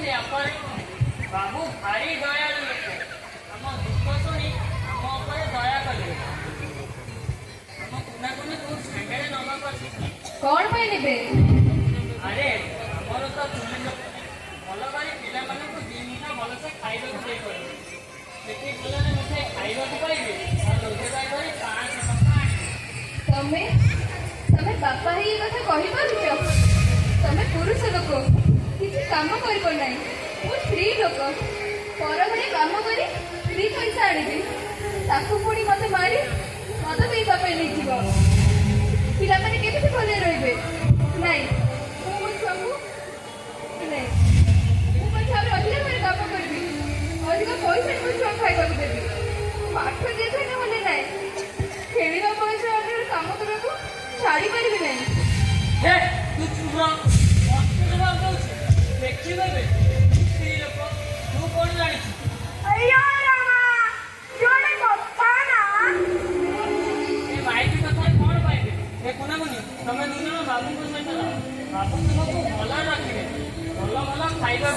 बाबू भारी दयालु लोक आम दुख शुणी आम उपर दया कले आम कुना कुनी तू सांगे नवा कौन पे नेबे अरे आमर तो तुम्हें भल कर पिला दिन भल से खाइबा दे सेठी गले मिठाई खाइबा पाइबे रोजगार कर 500 टका तमे तमे बापा ही कथा कहि पारुछ तमे पुरुष लोक किसी काम करि पर नाही मु स्त्री लोक पर घरे काम करी फ्री पैसा आनिबी ताकू पुणी मते मारी मत भी बापा नहीं जीव पिला माने केते भले रहिबे नाही मु छामु नाही मु छामु अधिक मेरे काम करबी अधिक पैसा मु छा खाइबा देबी पाठ दे देना होले नाही खेलिबा पैसा अन्य काम करबो छाड़ी परिबी नाही हे तू चुप रह मत जवाब दउ देखि देबे स्त्री लोक तू कोन जानि अय्यो रामा जोड़े पप्पा ना ए भाई की कथा कोन पाइबे ए कोना कोनी तमे दुनो बाबू को सहित बाबू तुमको भला रखिबे भला भला खाइबा